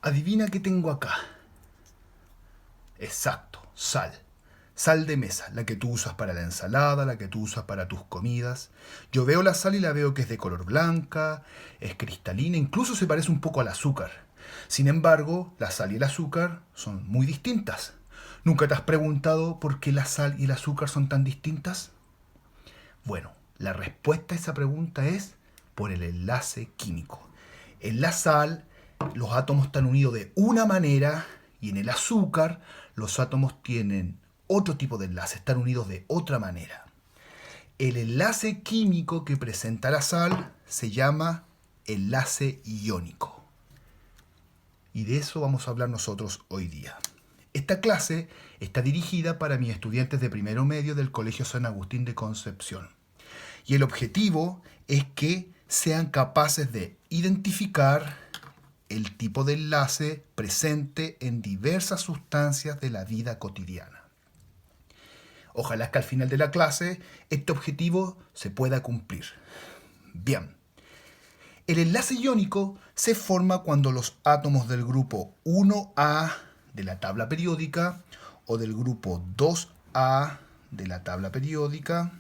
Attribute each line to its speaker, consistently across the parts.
Speaker 1: Adivina qué tengo acá. Exacto, sal. Sal de mesa, la que tú usas para la ensalada, la que tú usas para tus comidas. Yo veo la sal y la veo que es de color blanca, es cristalina, incluso se parece un poco al azúcar. Sin embargo, la sal y el azúcar son muy distintas. ¿Nunca te has preguntado por qué la sal y el azúcar son tan distintas? Bueno, la respuesta a esa pregunta es por el enlace químico. En la sal, los átomos están unidos de una manera y en el azúcar, los átomos tienen otro tipo de enlace, están unidos de otra manera. El enlace químico que presenta la sal se llama enlace iónico. Y de eso vamos a hablar nosotros hoy día. Esta clase está dirigida para mis estudiantes de primero medio del Colegio San Agustín de Concepción. Y el objetivo es que sean capaces de identificar el tipo de enlace presente en diversas sustancias de la vida cotidiana. Ojalá que al final de la clase este objetivo se pueda cumplir. Bien, el enlace iónico se forma cuando los átomos del grupo 1A de la tabla periódica o del grupo 2A de la tabla periódica,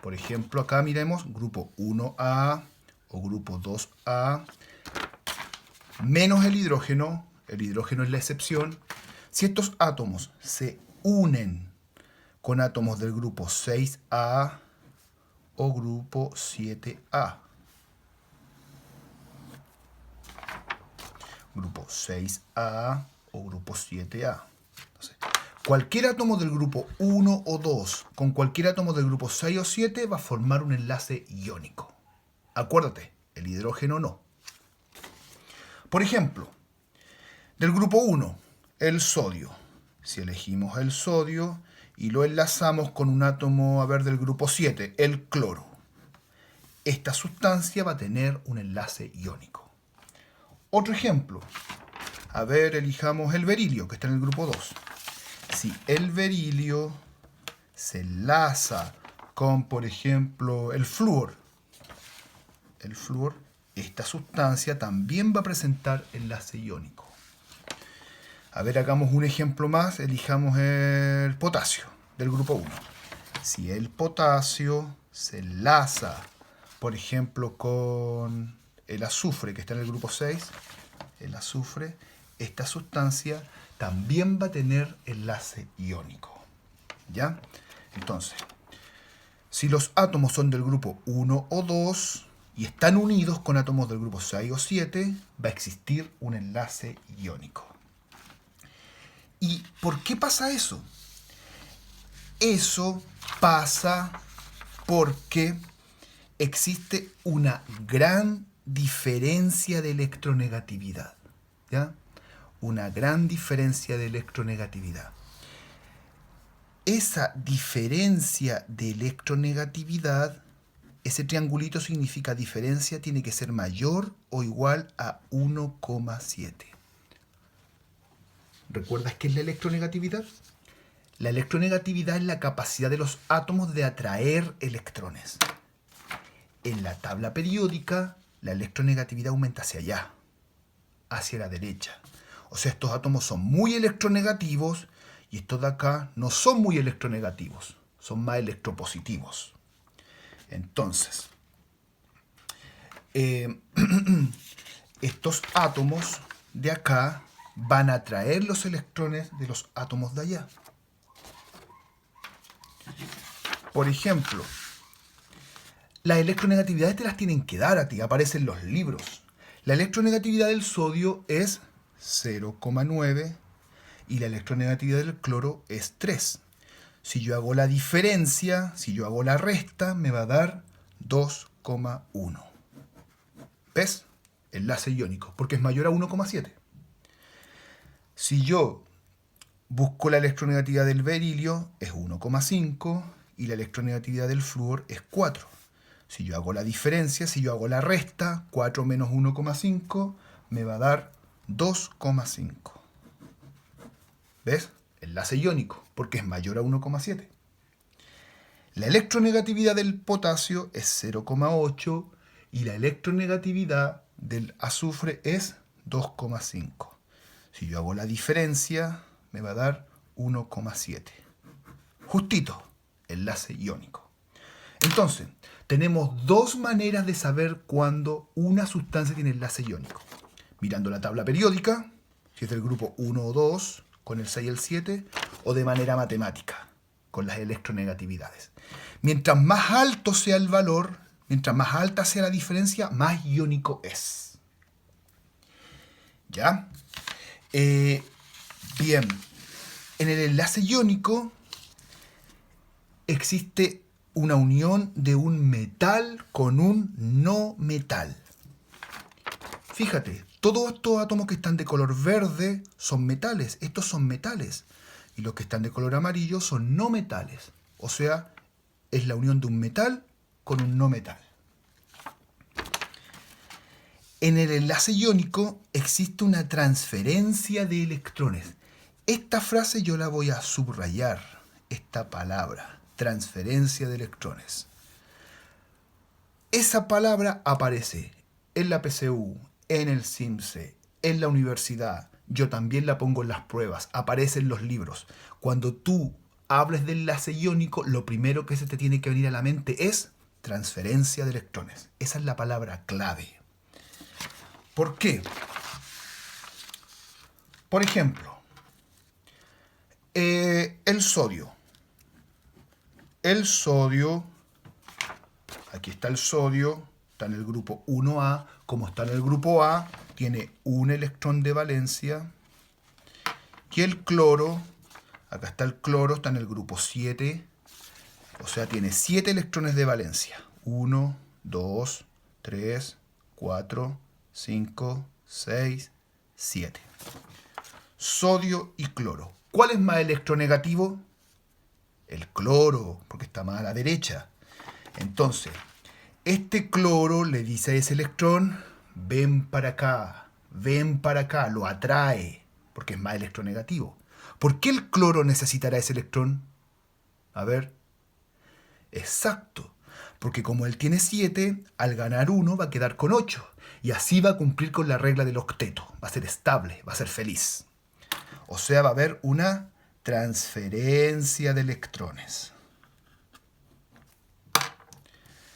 Speaker 1: por ejemplo acá miremos grupo 1A o grupo 2A, menos el hidrógeno es la excepción. Si estos átomos se unen con átomos del grupo 6A o grupo 7A, grupo 6A o grupo 7A. Entonces, cualquier átomo del grupo 1 o 2 con cualquier átomo del grupo 6 o 7 va a formar un enlace iónico. Acuérdate, el hidrógeno no. Por ejemplo, del grupo 1, el sodio. Si elegimos el sodio y lo enlazamos con un átomo, del grupo 7, el cloro. Esta sustancia va a tener un enlace iónico. Otro ejemplo. Elijamos el berilio, que está en el grupo 2. Si el berilio se enlaza con, por ejemplo, el flúor, esta sustancia también va a presentar enlace iónico. Hagamos un ejemplo más. Elijamos el potasio del grupo 1. Si el potasio se enlaza, por ejemplo, con el azufre, que está en el grupo 6, el azufre, esta sustancia también va a tener enlace iónico. ¿Ya? Entonces, si los átomos son del grupo 1 o 2 y están unidos con átomos del grupo 6 o 7, va a existir un enlace iónico. ¿Y por qué pasa eso? Eso pasa porque existe una gran diferencia de electronegatividad. ¿Ya? Una gran diferencia de electronegatividad. Esa diferencia de electronegatividad, ese triangulito significa diferencia, tiene que ser mayor o igual a 1,7. ¿Recuerdas qué es la electronegatividad? La electronegatividad es la capacidad de los átomos de atraer electrones. En la tabla periódica, la electronegatividad aumenta hacia allá, hacia la derecha. O sea, estos átomos son muy electronegativos y estos de acá no son muy electronegativos, son más electropositivos. Entonces, estos átomos de acá van a atraer los electrones de los átomos de allá. Por ejemplo, las electronegatividades te las tienen que dar a ti, aparecen en los libros. La electronegatividad del sodio es 0,9 y la electronegatividad del cloro es 3. Si yo hago la diferencia, si yo hago la resta, me va a dar 2,1. ¿Ves? Enlace iónico, porque es mayor a 1,7. Si yo busco la electronegatividad del berilio, es 1,5 y la electronegatividad del flúor es 4. Si yo hago la diferencia, si yo hago la resta, 4 menos 1,5 me va a dar 2,5. ¿Ves? Enlace iónico, porque es mayor a 1,7. La electronegatividad del potasio es 0,8 y la electronegatividad del azufre es 2,5. Si yo hago la diferencia, me va a dar 1,7. Justito, enlace iónico. Entonces, tenemos dos maneras de saber cuándo una sustancia tiene enlace iónico. Mirando la tabla periódica, si es del grupo 1 o 2, con el 6 y el 7, o de manera matemática, con las electronegatividades. Mientras más alto sea el valor, mientras más alta sea la diferencia, más iónico es. ¿Ya? Bien, en el enlace iónico existe una unión de un metal con un no metal. Fíjate, todos estos átomos que están de color verde son metales. Estos son metales. Y los que están de color amarillo son no metales. O sea, es la unión de un metal con un no metal. En el enlace iónico existe una transferencia de electrones. Esta frase yo la voy a subrayar, esta palabra, transferencia de electrones. Esa palabra aparece en la PSU, en el CIMSE, en la universidad. Yo también la pongo en las pruebas, aparece en los libros. Cuando tú hables de enlace iónico, lo primero que se te tiene que venir a la mente es transferencia de electrones. Esa es la palabra clave. ¿Por qué? Por ejemplo, el sodio. El sodio, aquí está el sodio, está en el grupo 1A. Como está en el grupo A, tiene un electrón de valencia. Y el cloro, acá está el cloro, está en el grupo 7. O sea, tiene 7 electrones de valencia. 1, 2, 3, 4, 5, 6, 7. Sodio y cloro. ¿Cuál es más electronegativo? El cloro, porque está más a la derecha. Entonces, este cloro le dice a ese electrón, ven para acá, lo atrae, porque es más electronegativo. ¿Por qué el cloro necesitará ese electrón? A ver. Exacto, porque como él tiene 7, al ganar 1 va a quedar con 8. Y así va a cumplir con la regla del octeto. Va a ser estable, va a ser feliz. O sea, va a haber una transferencia de electrones.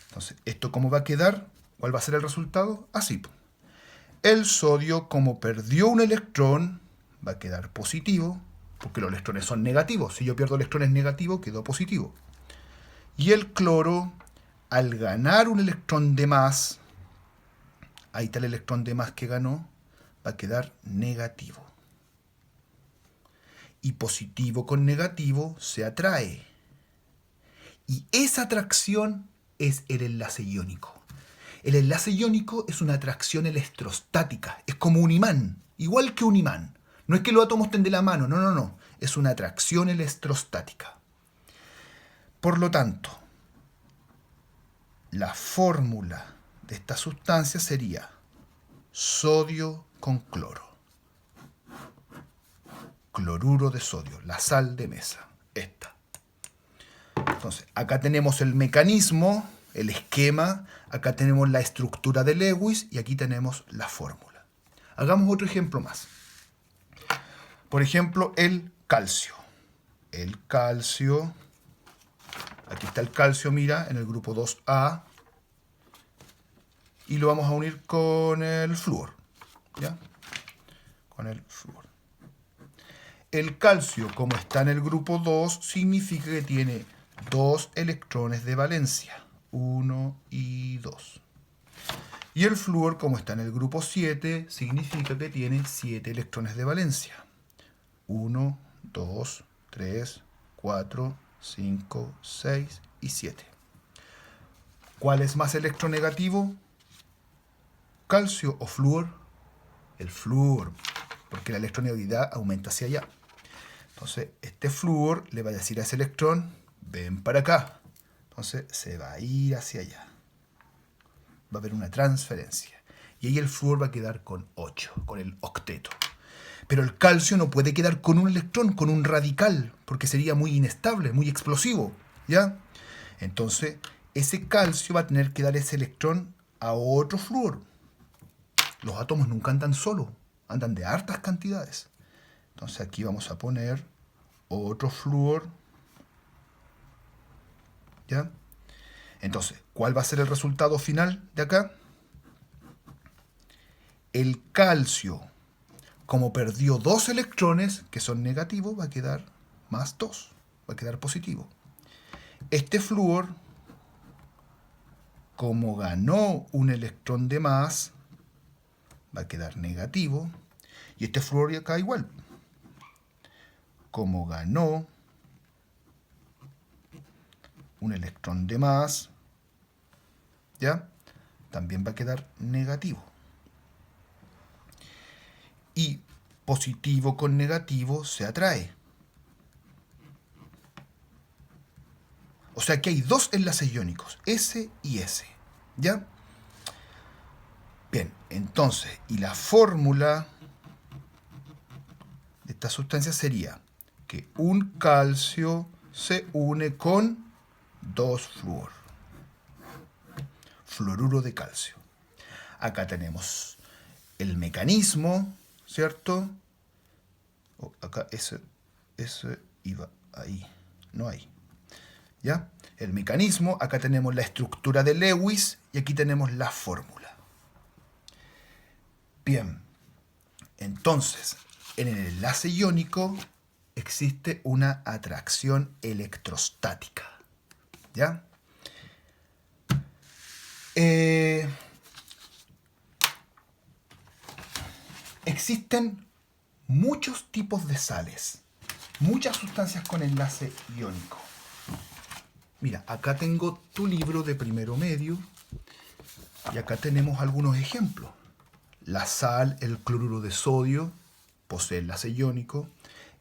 Speaker 1: Entonces, ¿esto cómo va a quedar? ¿Cuál va a ser el resultado? Así. El sodio, como perdió un electrón, va a quedar positivo, porque los electrones son negativos. Si yo pierdo electrones negativos, quedó positivo. Y el cloro, al ganar un electrón de más, ahí está el electrón de más que ganó, va a quedar negativo. Y positivo con negativo se atrae. Y esa atracción es el enlace iónico. El enlace iónico es una atracción electrostática. Es como un imán, igual que un imán. No es que los átomos estén de la mano, no. Es una atracción electrostática. Por lo tanto, la fórmula de esta sustancia sería sodio con cloro. Cloruro de sodio, la sal de mesa, esta. Entonces, acá tenemos el mecanismo, el esquema, acá tenemos la estructura de Lewis y aquí tenemos la fórmula. Hagamos otro ejemplo más. Por ejemplo, el calcio. El calcio, aquí está el calcio, mira, en el grupo 2A. Y lo vamos a unir con el flúor. ¿Ya? Con el flúor. El calcio, como está en el grupo 2, significa que tiene 2 electrones de valencia. 1 y 2. Y el flúor, como está en el grupo 7, significa que tiene 7 electrones de valencia. 1, 2, 3, 4, 5, 6 y 7. ¿Cuál es más electronegativo? ¿Calcio o flúor? El flúor, porque la electronegatividad aumenta hacia allá. Entonces, este flúor le va a decir a ese electrón, ven para acá. Entonces, se va a ir hacia allá. Va a haber una transferencia. Y ahí el flúor va a quedar con 8, con el octeto. Pero el calcio no puede quedar con un electrón, con un radical, porque sería muy inestable, muy explosivo. ¿Ya? Entonces, ese calcio va a tener que dar ese electrón a otro flúor. Los átomos nunca andan solos, andan de hartas cantidades. Entonces aquí vamos a poner otro flúor. ¿Ya? Entonces, ¿cuál va a ser el resultado final de acá? El calcio, como perdió 2 electrones, que son negativos, va a quedar más 2, va a quedar positivo. Este flúor, como ganó un electrón de más, va a quedar negativo. Y este flúor acá igual. Como ganó un electrón de más, ¿ya? También va a quedar negativo. Y positivo con negativo se atrae. O sea que hay 2 enlaces iónicos, S y S, ¿ya? Bien, entonces, y la fórmula de esta sustancia sería que un calcio se une con 2 flúor. Fluoruro de calcio. Acá tenemos el mecanismo, ¿cierto? Acá ese iba ahí, no ahí. ¿Ya? El mecanismo, acá tenemos la estructura de Lewis y aquí tenemos la fórmula. Bien, entonces, en el enlace iónico existe una atracción electrostática. ¿Ya? Existen muchos tipos de sales, muchas sustancias con enlace iónico. Mira, acá tengo tu libro de primero medio y acá tenemos algunos ejemplos. La sal, el cloruro de sodio, posee enlace iónico.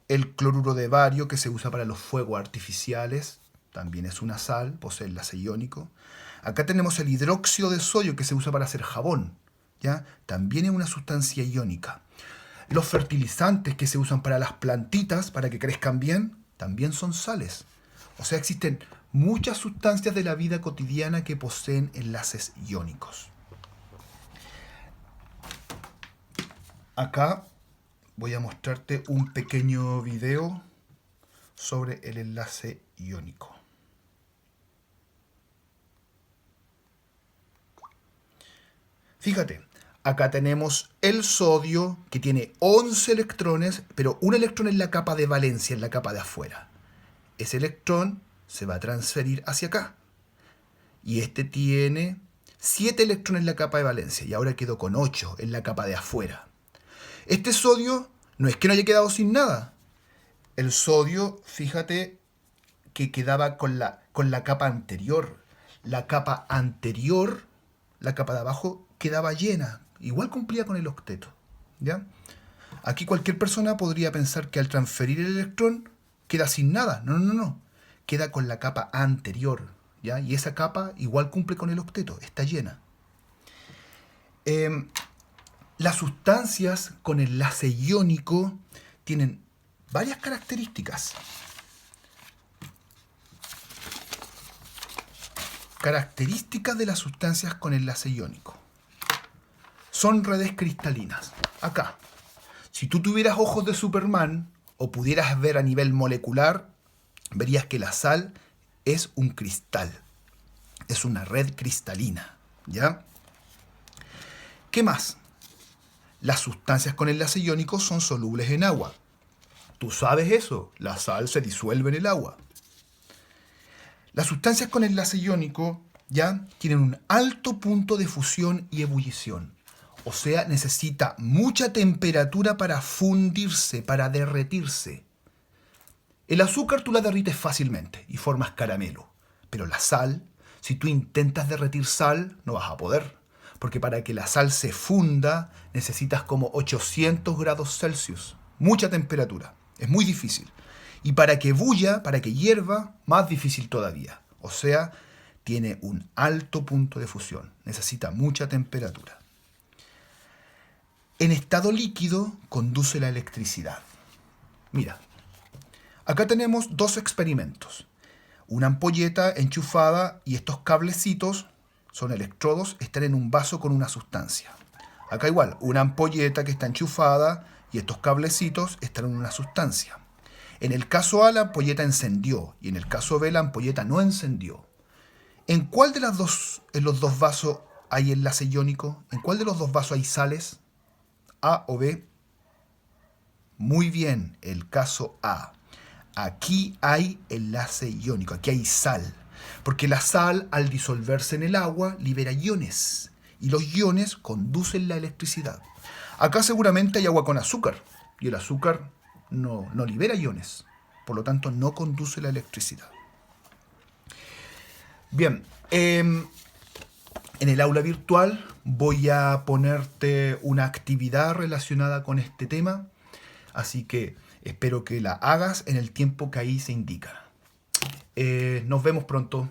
Speaker 1: El cloruro de bario, que se usa para los fuegos artificiales, también es una sal, posee enlace iónico. Acá tenemos el hidróxido de sodio, que se usa para hacer jabón, ¿ya? También es una sustancia iónica. Los fertilizantes que se usan para las plantitas, para que crezcan bien, también son sales. O sea, existen muchas sustancias de la vida cotidiana que poseen enlaces iónicos. Acá voy a mostrarte un pequeño video sobre el enlace iónico. Fíjate, acá tenemos el sodio que tiene 11 electrones, pero un electrón en la capa de valencia, en la capa de afuera. Ese electrón se va a transferir hacia acá. Y este tiene 7 electrones en la capa de valencia y ahora quedó con 8 en la capa de afuera. Este sodio no es que no haya quedado sin nada. El sodio, fíjate que quedaba con la capa anterior. La capa anterior, la capa de abajo, quedaba llena. Igual cumplía con el octeto. ¿Ya? Aquí cualquier persona podría pensar que al transferir el electrón queda sin nada. No, no, no. Queda con la capa anterior. ¿Ya? Y esa capa igual cumple con el octeto. Está llena. Las sustancias con enlace iónico tienen varias características. Características de las sustancias con enlace iónico. Son redes cristalinas. Acá. Si tú tuvieras ojos de Superman o pudieras ver a nivel molecular, verías que la sal es un cristal. Es una red cristalina. ¿Ya? ¿Qué más? Las sustancias con enlace iónico son solubles en agua. ¿Tú sabes eso? La sal se disuelve en el agua. Las sustancias con enlace iónico ya tienen un alto punto de fusión y ebullición. O sea, necesita mucha temperatura para fundirse, para derretirse. El azúcar tú la derrites fácilmente y formas caramelo. Pero la sal, si tú intentas derretir sal, no vas a poder. Porque para que la sal se funda necesitas como 800 grados Celsius. Mucha temperatura. Es muy difícil. Y para que bulla, para que hierva, más difícil todavía. O sea, tiene un alto punto de fusión. Necesita mucha temperatura. En estado líquido conduce la electricidad. Mira, acá tenemos 2 experimentos. Una ampolleta enchufada y estos cablecitos, son electrodos, están en un vaso con una sustancia. Acá igual, una ampolleta que está enchufada y estos cablecitos están en una sustancia. En el caso A la ampolleta encendió y en el caso B la ampolleta no encendió. ¿En cuál de las dos, en los dos vasos hay enlace iónico? ¿En cuál de los dos vasos hay sales? ¿A o B? Muy bien, el caso A. Aquí hay enlace iónico, aquí hay sal. Porque la sal, al disolverse en el agua, libera iones. Y los iones conducen la electricidad. Acá seguramente hay agua con azúcar. Y el azúcar no libera iones. Por lo tanto, no conduce la electricidad. Bien, en el aula virtual voy a ponerte una actividad relacionada con este tema. Así que espero que la hagas en el tiempo que ahí se indica. Nos vemos pronto.